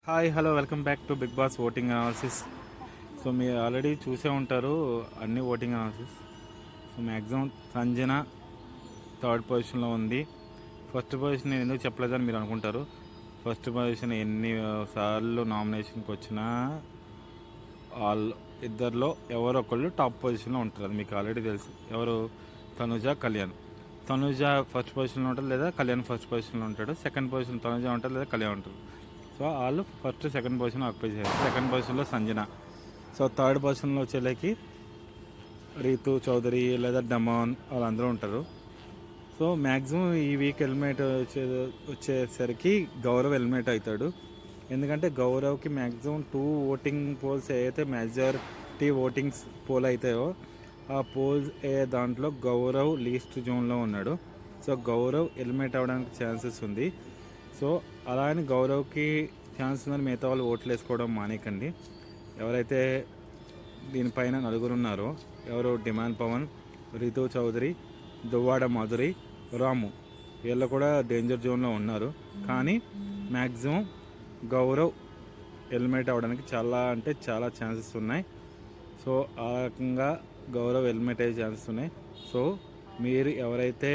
Hi hello welcome back to Bigg Boss voting analysis. So మీరు already చూసే ఉంటారు అన్ని voting analysis. So maximum Sanjana third పొజిషన్లో ఉంది. ఫస్ట్ పొజిషన్ నేను ఎందుకు చెప్పలేదని మీరు అనుకుంటారు. ఫస్ట్ పొజిషన్ ఎన్ని సార్లు నామినేషన్కి వచ్చినా వాళ్ళు ఇద్దరిలో ఎవరొకళ్ళు టాప్ పొజిషన్లో ఉంటారు. అది మీకు ఆల్రెడీ తెలుసు. ఎవరు? తనుజ, కళ్యాణ్. తనుజ ఫస్ట్ పొజిషన్లో ఉంటాడు లేదా కళ్యాణ్ ఫస్ట్ పొజిషన్లో ఉంటాడు. సెకండ్ పొజిషన్ తనుజ ఉంటాడు లేదా కళ్యాణ్ ఉంటాడు. సో వాళ్ళు ఫస్ట్ సెకండ్ పొజిషన్ ఆక్యుపై చేయాలి. సెకండ్ పొజిషన్లో సంజన. సో థర్డ్ పొజిషన్లో వచ్చేలాకి రీతు చౌదరి లేదా డమాన్ వాళ్ళందరూ ఉంటారు. సో మ్యాక్సిమం ఈ వీక్ ఎలిమినేట్ వచ్చేసరికి గౌరవ్ ఎలిమినేట్ అవుతాడు. ఎందుకంటే గౌరవ్కి మ్యాక్సిమం 2 ఓటింగ్ పోల్స్ ఏదైతే మెజారిటీ ఓటింగ్స్ పోల్ అవుతాయో ఆ పోల్స్ దాంట్లో గౌరవ్ లీస్ట్ జోన్లో ఉన్నాడు. సో గౌరవ్ ఎలిమినేట్ అవ్వడానికి ఛాన్సెస్ ఉంది. సో అలా అని గౌరవ్కి ఛాన్స్ ఉందని మిగతా వాళ్ళు ఓట్లు వేసుకోవడం మానేకండి. ఎవరైతే దీనిపైన నలుగురు ఉన్నారో, ఎవరు? డిమాండ్ పవన్, రితు చౌదరి, దువ్వాడ మాధురి, రాము, వీళ్ళు కూడా డేంజర్ జోన్లో ఉన్నారు. కానీ మ్యాక్సిమం గౌరవ్ ఎలిమినేట్ అవ్వడానికి చాలా ఛాన్సెస్ ఉన్నాయి. సో ఆ రకంగా గౌరవ్ ఎలిమినేట్ అయ్యే ఛాన్సెస్ ఉన్నాయి. సో మీరు ఎవరైతే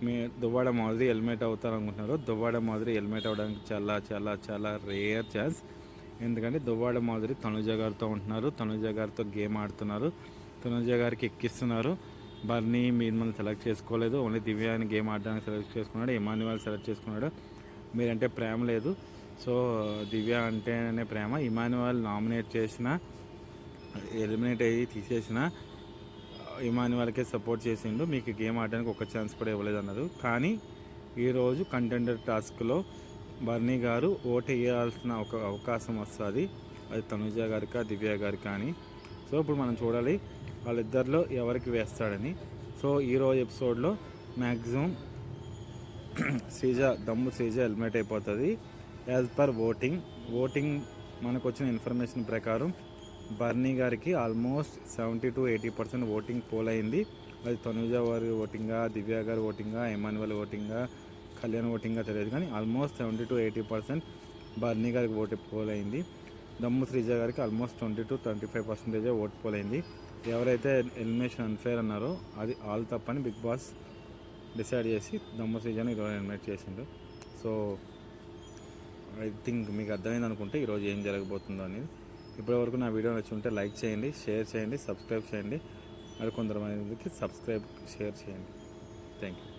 మీ దువ్వాడ మాధురి ఎలిమినేట్ అవుతారనుకుంటున్నారో, దువ్వాడ మాధురి ఎలిమినేట్ అవ్వడానికి చాలా రేర్ ఛాన్స్. ఎందుకంటే దువ్వాడ మాధురి తనుజ గారితో ఉంటున్నారు, తనుజ గారితో గేమ్ ఆడుతున్నారు, తనుజ గారికి ఎక్కిస్తున్నారు. బర్నీ మిమ్మల్ని సెలెక్ట్ చేసుకోలేదు, ఓన్లీ దివ్యాని గేమ్ ఆడడానికి సెలెక్ట్ చేసుకున్నాడు, ఇమాన్యువల్ సెలెక్ట్ చేసుకున్నాడు. మీరంటే ప్రేమ లేదు. సో దివ్య అంటేనే ప్రేమ. ఇమాన్యువల్ నామినేట్ చేసిన, ఎలిమినేట్ అయ్యి తీసేసిన ఇమాన్యువల్కే సపోర్ట్ చేసిండు. మీకు గేమ్ ఆడడానికి ఒక ఛాన్స్ కూడా ఇవ్వలేదు అన్నారు. కానీ ఈరోజు కంటెండర్ టాస్క్లో బర్నీ గారు ఓటు వేయాల్సిన ఒక అవకాశం వస్తుంది. అది తనుజ గారికా దివ్య గారికా అని. సో ఇప్పుడు మనం చూడాలి వాళ్ళిద్దరిలో ఎవరికి వేస్తాడని. సో ఈరోజు ఎపిసోడ్లో మ్యాక్సిమం దమ్ము శ్రీజ ఎలిమినేట్ అయిపోతుంది. యాజ్ పర్ ఓటింగ్ మనకు వచ్చిన ఇన్ఫర్మేషన్ ప్రకారం బర్నీ గారికి ఆల్మోస్ట్ 70 to 80% ఓటింగ్ పోల్ అయింది. అది తనుజ వారి ఓటింగా, దివ్య గారి ఓటింగా, ఎమాన్యువల్ ఓటింగా, కళ్యాణ్ ఓటింగా తెలియదు. కానీ ఆల్మోస్ట్ 70 to 80% బర్నీ గారికి ఓటు పోల్ అయింది. దమ్ము శ్రీజ గారికి ఆల్మోస్ట్ 20 to 25% ఓటు పోల్ అయింది. ఎవరైతే ఎలిమినేషన్ అన్ఫేర్ అన్నారో అది ఆల్ తప్పని బిగ్ బాస్ డిసైడ్ చేసి దమ్ము శ్రీజని ఈరోజు ఎలిమినేట్ చేసిండు. సో ఐ థింక్ మీకు అర్థమైంది అనుకుంటే ఈరోజు ఏం జరగబోతుందో అనేది. ఇప్పటివరకు నా వీడియో నచ్చి ఉంటే లైక్ చేయండి, షేర్ చేయండి, సబ్స్క్రైబ్ చేయండి. మరి కొంతమందికి సబ్స్క్రైబ్ షేర్ చేయండి. Thank you.